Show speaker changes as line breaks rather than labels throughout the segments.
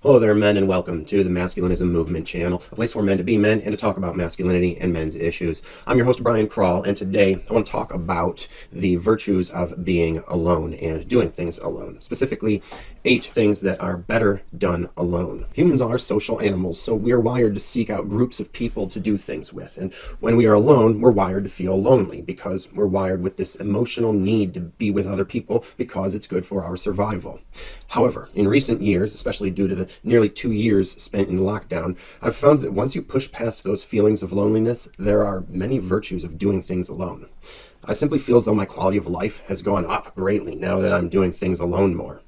Hello there, men, and welcome to the Masculinism Movement channel, a place for men to be men and to talk about masculinity and men's issues. I'm your host, Brian Krall, and today I want to talk about the virtues of being alone and doing things alone. Specifically, 8 things that are better done alone. Humans are social animals, so we are wired to seek out groups of people to do things with. And when we are alone, we're wired to feel lonely because we're wired with this emotional need to be with other people because it's good for our survival. However, in recent years, especially due to the nearly 2 years spent in lockdown, I've found that once you push past those feelings of loneliness, there are many virtues of doing things alone. I simply feel as though my quality of life has gone up greatly now that I'm doing things alone more.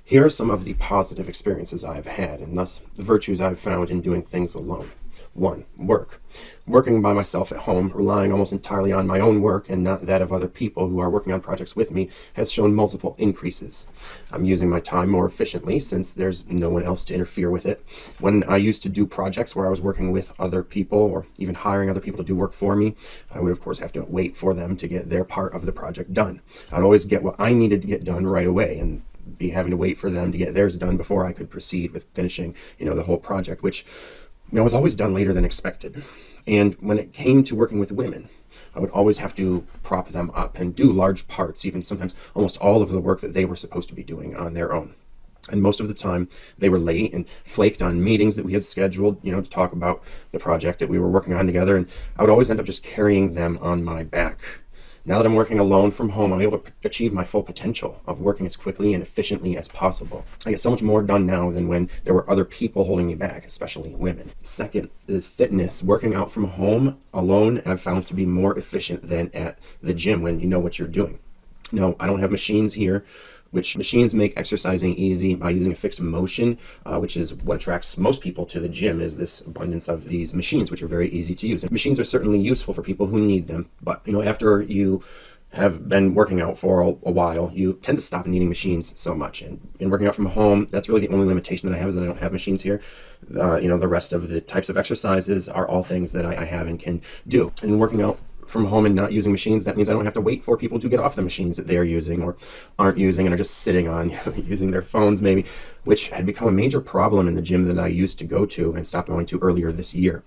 Here are some of the positive experiences I've had, and thus the virtues I've found in doing things alone. 1. Work. Working by myself at home, relying almost entirely on my own work and not that of other people who are working on projects with me, has shown multiple increases. I'm using my time more efficiently since there's no one else to interfere with it. When I used to do projects where I was working with other people or even hiring other people to do work for me, I would of course have to wait for them to get their part of the project done. I'd always get what I needed to get done right away and be having to wait for them to get theirs done before I could proceed with finishing, the whole project, which was always done later than expected. And when it came to working with women, I would always have to prop them up and do large parts, even sometimes almost all of the work that they were supposed to be doing on their own. And most of the time, they were late and flaked on meetings that we had scheduled, to talk about the project that we were working on together. And I would always end up just carrying them on my back. Now that I'm working alone from home, I'm able to achieve my full potential of working as quickly and efficiently as possible. I get so much more done now than when there were other people holding me back, especially women. Second is fitness. Working out from home alone, I've found to be more efficient than at the gym when you know what you're doing. No, I don't have machines here, which machines make exercising easy by using a fixed motion, which is what attracts most people to the gym, is this abundance of these machines, which are very easy to use. And machines are certainly useful for people who need them, but after you have been working out for a while, you tend to stop needing machines so much. And in working out from home, that's really the only limitation that I have, is that I don't have machines here. The rest of the types of exercises are all things that I have and can do. And working out from home and not using machines, that means I don't have to wait for people to get off the machines that they're using or aren't using and are just sitting on, using their phones maybe, which had become a major problem in the gym that I used to go to and stopped going to earlier this year.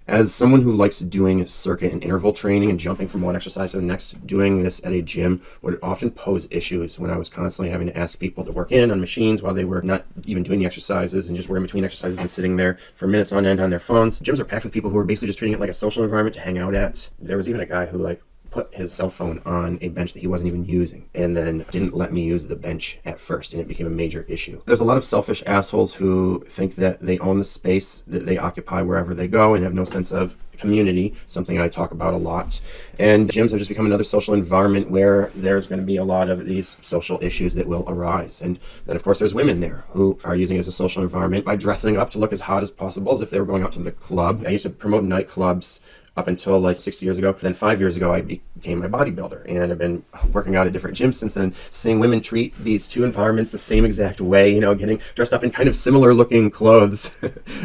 As someone who likes doing circuit and interval training and jumping from one exercise to the next, doing this at a gym would often pose issues when I was constantly having to ask people to work in on machines while they were not even doing the exercises and just were in between exercises and sitting there for minutes on end on their phones. Gyms are packed with people who are basically just treating it like a social environment to hang out at. There was even a guy who put his cell phone on a bench that he wasn't even using and then didn't let me use the bench at first, and it became a major issue. There's a lot of selfish assholes who think that they own the space that they occupy wherever they go and have no sense of community, something I talk about a lot. And gyms have just become another social environment where there's going to be a lot of these social issues that will arise. And then of course there's women there who are using it as a social environment by dressing up to look as hot as possible, as if they were going out to the club. I used to promote nightclubs up until 6 years ago. Then 5 years ago, I became a bodybuilder, and I've been working out at different gyms since then, seeing women treat these two environments the same exact way, getting dressed up in kind of similar looking clothes,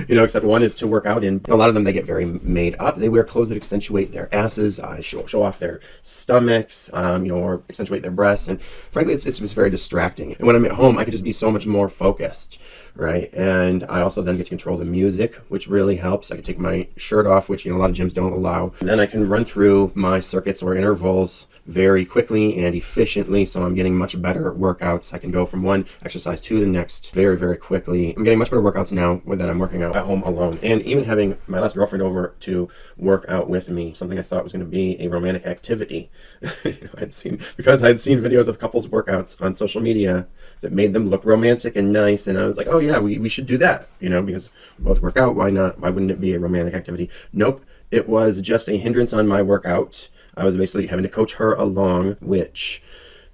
except one is to work out in. A lot of them, they get very made up. They wear clothes that accentuate their asses, show off their stomachs, or accentuate their breasts. And frankly, it's just very distracting. And when I'm at home, I can just be so much more focused, right? And I also then get to control the music, which really helps. I can take my shirt off, which, a lot of gyms don't allow. And then I can run through my circuits or intervals very quickly and efficiently, so I'm getting much better workouts. I can go from one exercise to the next very, very quickly. I'm getting much better workouts now that I'm working out at home alone. And even having my last girlfriend over to work out with me, something I thought was going to be a romantic activity. I'd seen videos of couples workouts on social media that made them look romantic and nice, and I was like, oh yeah, we should do that, because we both work out, why not? Why wouldn't it be a romantic activity? Nope. It was just a hindrance on my workout. I was basically having to coach her along, which,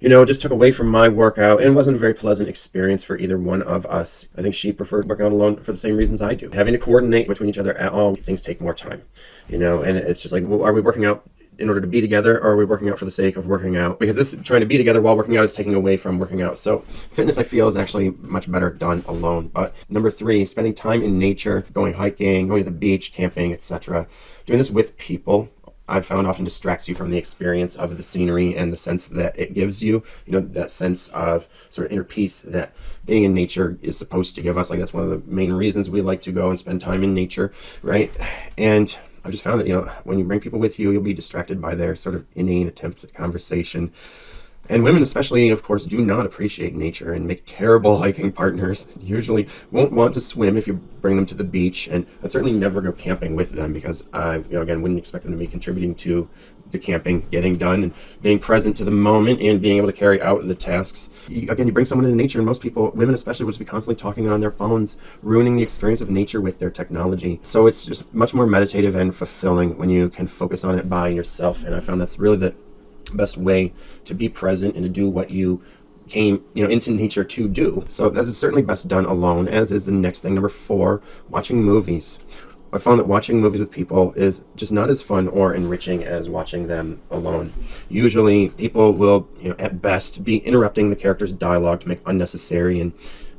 just took away from my workout and wasn't a very pleasant experience for either one of us. I think she preferred working out alone for the same reasons I do. Having to coordinate between each other at all, things take more time, and it's just well, are we working out in order to be together, or are we working out for the sake of working out? Because this trying to be together while working out is taking away from working out. So fitness, I feel, is actually much better done alone. But number 3, spending time in nature, going hiking, going to the beach, camping, etc. Doing this with people I've found often distracts you from the experience of the scenery and the sense that it gives you, that sense of sort of inner peace that being in nature is supposed to give us. Like, that's one of the main reasons we like to go and spend time in nature, right? And I've just found that, when you bring people with you, you'll be distracted by their sort of inane attempts at conversation. And women especially, of course, do not appreciate nature and make terrible hiking partners. Usually won't want to swim if you bring them to the beach, and I'd certainly never go camping with them because I, again, wouldn't expect them to be contributing to the camping getting done and being present to the moment and being able to carry out the tasks. You bring someone into nature, and most people, women especially, would just be constantly talking on their phones, ruining the experience of nature with their technology. So it's just much more meditative and fulfilling when you can focus on it by yourself, and I found that's really the best way to be present and to do what you came into nature to do. So that is certainly best done alone, as is the next thing. Number 4, watching movies. I found that watching movies with people is just not as fun or enriching as watching them alone. Usually people will, at best, be interrupting the character's dialogue to make unnecessary and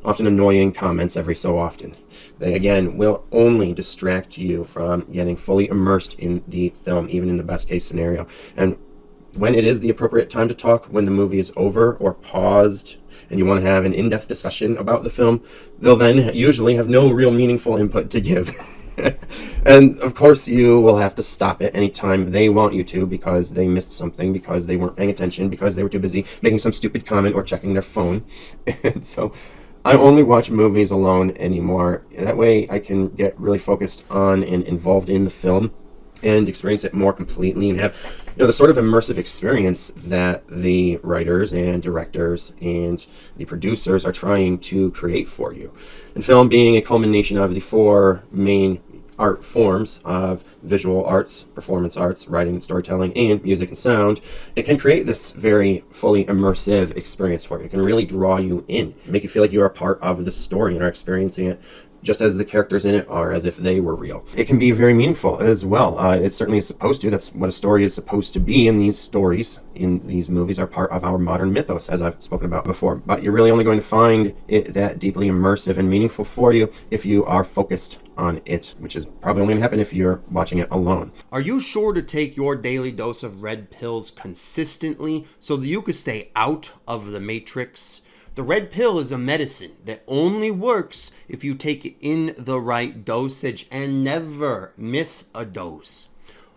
often annoying comments every so often. They, again, will only distract you from getting fully immersed in the film, even in the best case scenario. And when it is the appropriate time to talk, when the movie is over or paused, and you want to have an in-depth discussion about the film, they'll then usually have no real meaningful input to give. And of course you will have to stop it anytime they want you to, because they missed something, because they weren't paying attention, because they were too busy making some stupid comment or checking their phone. And so I only watch movies alone anymore. That way I can get really focused on and involved in the film and experience it more completely and have the sort of immersive experience that the writers and directors and the producers are trying to create for you. And film being a culmination of the 4 main art forms of visual arts, performance arts, writing and storytelling, and music and sound, it can create this very fully immersive experience for you. It can really draw you in, make you feel like you're a part of the story and are experiencing it just as the characters in it are, as if they were real. It can be very meaningful as well. It certainly is supposed to. That's what a story is supposed to be, and these stories in these movies are part of our modern mythos, as I've spoken about before. But you're really only going to find it that deeply immersive and meaningful for you if you are focused on it, which is probably only going to happen if you're watching it alone.
Are you sure to take your daily dose of red pills consistently so that you can stay out of the matrix? The red pill is a medicine that only works if you take it in the right dosage and never miss a dose.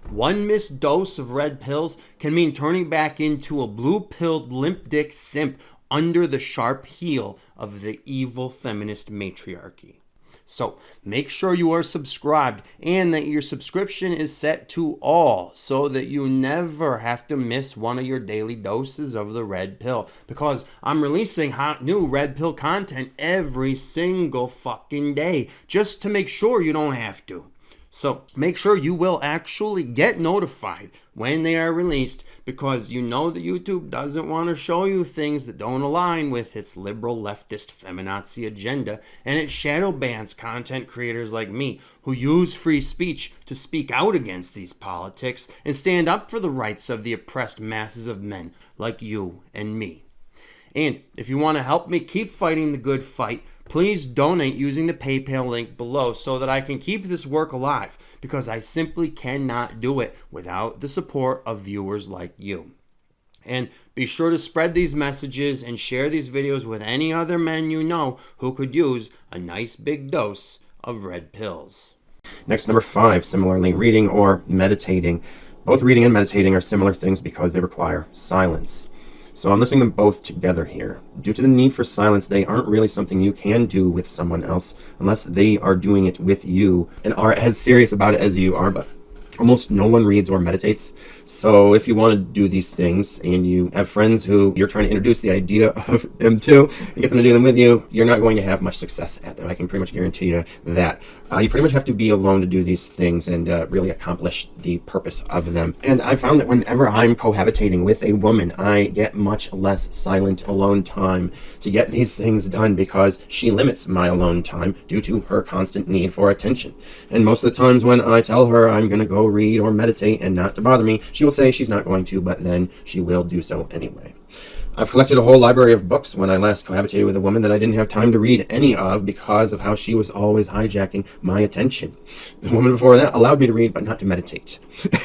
One missed dose of red pills can mean turning back into a blue-pilled limp dick simp under the sharp heel of the evil feminist matriarchy. So make sure you are subscribed and that your subscription is set to all so that you never have to miss one of your daily doses of the red pill, because I'm releasing hot new red pill content every single fucking day just to make sure you don't have to. So make sure you will actually get notified when they are released, because you know that YouTube doesn't want to show you things that don't align with its liberal leftist feminazi agenda, and it shadow bans content creators like me who use free speech to speak out against these politics and stand up for the rights of the oppressed masses of men like you and me. And if you want to help me keep fighting the good fight, please donate using the PayPal link below so that I can keep this work alive, because I simply cannot do it without the support of viewers like you. And be sure to spread these messages and share these videos with any other men you know who could use a nice big dose of red pills.
Next, number 5, similarly, reading or meditating. Both reading and meditating are similar things because they require silence. So I'm listing them both together here. Due to the need for silence, they aren't really something you can do with someone else unless they are doing it with you and are as serious about it as you are. But almost no one reads or meditates. So if you want to do these things and you have friends who you're trying to introduce the idea of them to and get them to do them with you, you're not going to have much success at them. I can pretty much guarantee you that. You pretty much have to be alone to do these things and really accomplish the purpose of them. And I found that whenever I'm cohabitating with a woman, I get much less silent alone time to get these things done, because she limits my alone time due to her constant need for attention. And most of the times when I tell her I'm going to go read or meditate and not to bother me, she will say she's not going to, but then she will do so anyway. I've collected a whole library of books when I last cohabitated with a woman that I didn't have time to read any of because of how she was always hijacking my attention. The woman before that allowed me to read, but not to meditate.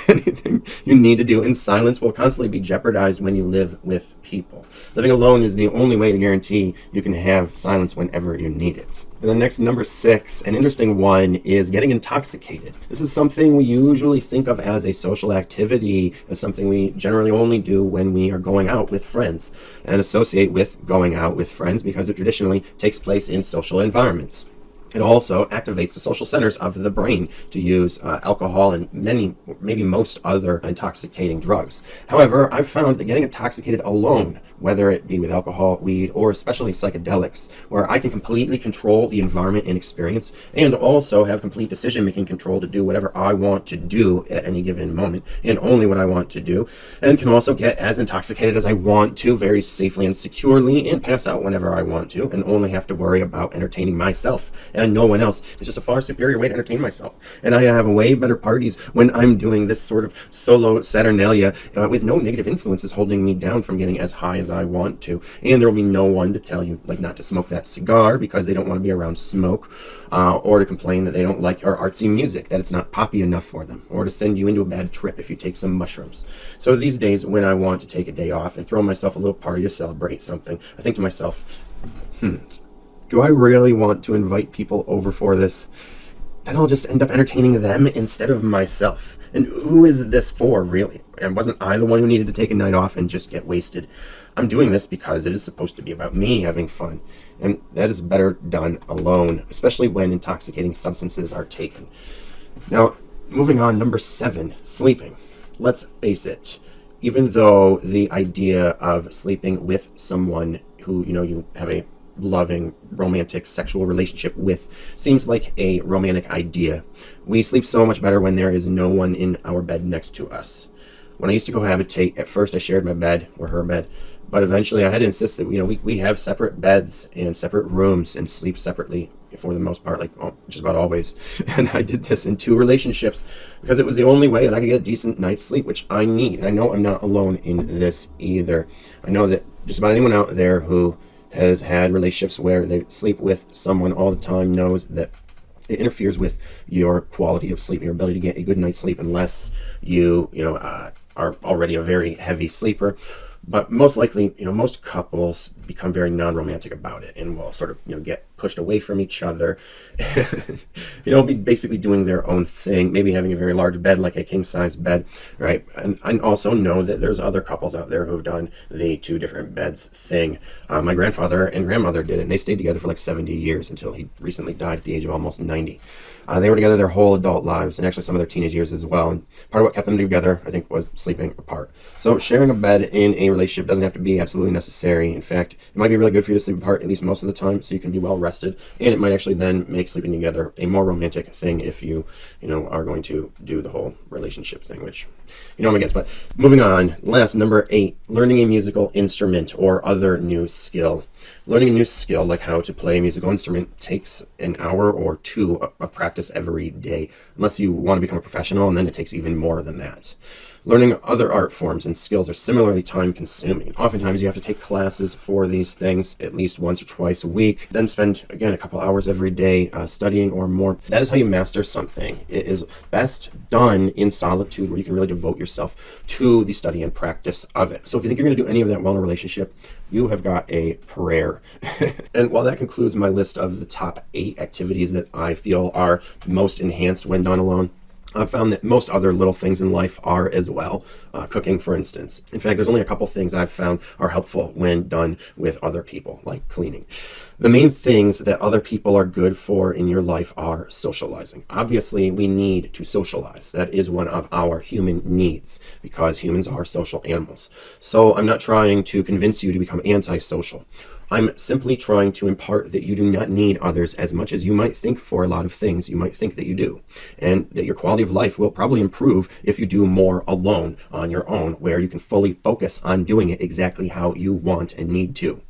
Anything you need to do in silence will constantly be jeopardized when you live with people. Living alone is the only way to guarantee you can have silence whenever you need it. And then next, number 6, an interesting one, is getting intoxicated. This is something we usually think of as a social activity, as something we generally only do when we are going out with friends, and associate with going out with friends because it traditionally takes place in social environments. It also activates the social centers of the brain to use alcohol and maybe most other intoxicating drugs. However, I've found that getting intoxicated alone, whether it be with alcohol, weed, or especially psychedelics, where I can completely control the environment and experience, and also have complete decision-making control to do whatever I want to do at any given moment, and only what I want to do, and can also get as intoxicated as I want to, very safely and securely, and pass out whenever I want to, and only have to worry about entertaining myself and no one else. It's just a far superior way to entertain myself. And I have way better parties when I'm doing this sort of solo Saturnalia with no negative influences holding me down from getting as high as I want to. And there will be no one to tell you like not to smoke that cigar because they don't want to be around smoke, or to complain that they don't like your artsy music, that it's not poppy enough for them, or to send you into a bad trip if you take some mushrooms. So these days when I want to take a day off and throw myself a little party to celebrate something, I think to myself, do I really want to invite people over for this? Then I'll just end up entertaining them instead of myself. And who is this for, really? And wasn't I the one who needed to take a night off and just get wasted? I'm doing this because it is supposed to be about me having fun. And that is better done alone, especially when intoxicating substances are taken. Now, moving on, number 7, sleeping. Let's face it, even though the idea of sleeping with someone who, you have a loving, romantic, sexual relationship with seems like a romantic idea, we sleep so much better when there is no one in our bed next to us. When I used to cohabitate, at first I shared my bed or her bed, but eventually I had to insist that we have separate beds and separate rooms and sleep separately for the most part, just about always. And I did this in 2 relationships because it was the only way that I could get a decent night's sleep, which I need. And I know I'm not alone in this either. I know that just about anyone out there who has had relationships where they sleep with someone all the time knows that it interferes with your quality of sleep, your ability to get a good night's sleep, unless you are already a very heavy sleeper. But most likely, most couples become very non-romantic about it and will sort of, get pushed away from each other. Be basically doing their own thing, maybe having a very large bed, like a king-size bed, right? And I also know that there's other couples out there who've done the 2 different beds thing. My grandfather and grandmother did it, and they stayed together for like 70 years until he recently died at the age of almost 90. They were together their whole adult lives, and actually some of their teenage years as well. And part of what kept them together, I think, was sleeping apart. So sharing a bed in a relationship doesn't have to be absolutely necessary. In fact, it might be really good for you to sleep apart at least most of the time, so you can be well rested. And it might actually then make sleeping together a more romantic thing if you, are going to do the whole relationship thing, which, I'm against. But moving on, last, number 8, learning a musical instrument or other new skill. Learning a new skill, like how to play a musical instrument, takes an hour or 2 of practice every day, unless you want to become a professional, and then it takes even more than that. Learning other art forms and skills are similarly time-consuming. Oftentimes, you have to take classes for these things at least once or twice a week, then spend, again, a couple hours every day studying or more. That is how you master something. It is best done in solitude, where you can really devote yourself to the study and practice of it. So if you think you're going to do any of that well in a relationship, you have got a prayer. And while that concludes my list of the top 8 activities that I feel are most enhanced when done alone, I've found that most other little things in life are as well. Cooking, for instance. In fact, there's only a couple things I've found are helpful when done with other people, like cleaning. The main things that other people are good for in your life are socializing. Obviously, we need to socialize. That is one of our human needs, because humans are social animals. So I'm not trying to convince you to become antisocial. I'm simply trying to impart that you do not need others as much as you might think for a lot of things you might think that you do, and that your quality of life will probably improve if you do more alone on your own, where you can fully focus on doing it exactly how you want and need to.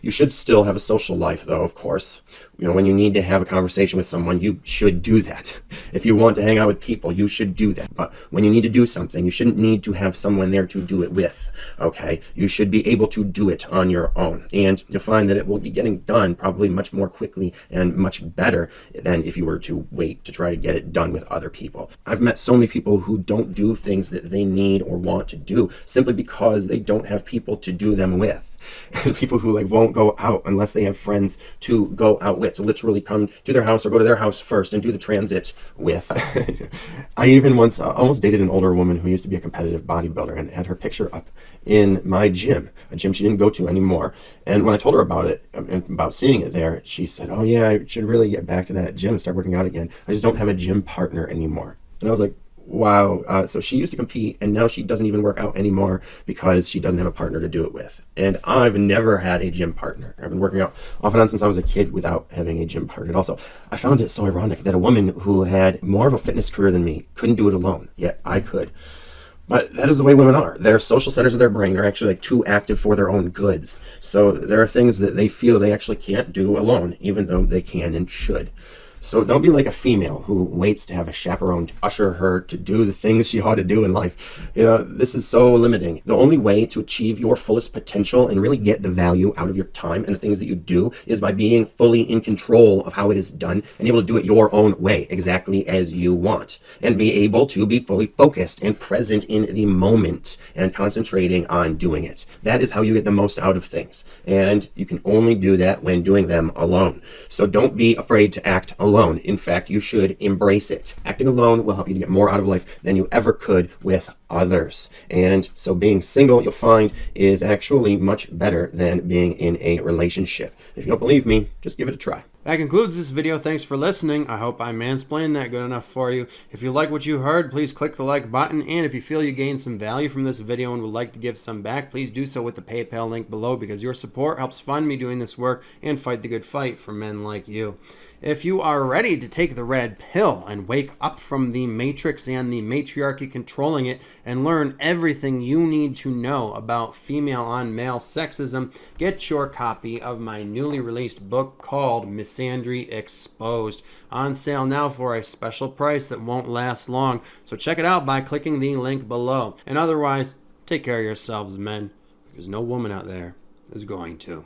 You should still have a social life, though, of course. When you need to have a conversation with someone, you should do that. If you want to hang out with people, you should do that. But when you need to do something, you shouldn't need to have someone there to do it with, okay? You should be able to do it on your own. And you'll find that it will be getting done probably much more quickly and much better than if you were to wait to try to get it done with other people. I've met so many people who don't do things that they need or want to do simply because they don't have people to do them with. And people who won't go out unless they have friends to go out with, to literally come to their house or go to their house first and do the transit with. I even once almost dated an older woman who used to be a competitive bodybuilder and had her picture up in my gym, a gym she didn't go to anymore. And when I told her about it, about seeing it there, she said, "Oh yeah, I should really get back to that gym and start working out again. I just don't have a gym partner anymore." And I was like, wow. So she used to compete and now she doesn't even work out anymore because she doesn't have a partner to do it with. And I've never had a gym partner. I've been working out off and on since I was a kid without having a gym partner. And also, I found it so ironic that a woman who had more of a fitness career than me couldn't do it alone, yet I could. But that is the way women are. Their social centers of their brain are actually too active for their own goods. So there are things that they feel they actually can't do alone, even though they can and should. So don't be like a female who waits to have a chaperone to usher her to do the things she ought to do in life. This is so limiting. The only way to achieve your fullest potential and really get the value out of your time and the things that you do is by being fully in control of how it is done and able to do it your own way, exactly as you want, and be able to be fully focused and present in the moment and concentrating on doing it. That is how you get the most out of things. And you can only do that when doing them alone. So don't be afraid to act alone. In fact, you should embrace it. Acting alone will help you to get more out of life than you ever could with others. And so being single, you'll find, is actually much better than being in a relationship. If you don't believe me, just give it a try.
That concludes this video. Thanks for listening. I hope I mansplained that good enough for you. If you like what you heard, please click the like button. And if you feel you gained some value from this video and would like to give some back, please do so with the PayPal link below, because your support helps fund me doing this work and fight the good fight for men like you. If you are ready to take the red pill and wake up from the matrix and the matriarchy controlling it and learn everything you need to know about female on male sexism, get your copy of my newly released book called Misandry Exposed. On sale now for a special price that won't last long. So check it out by clicking the link below. And otherwise, take care of yourselves, men, because no woman out there is going to.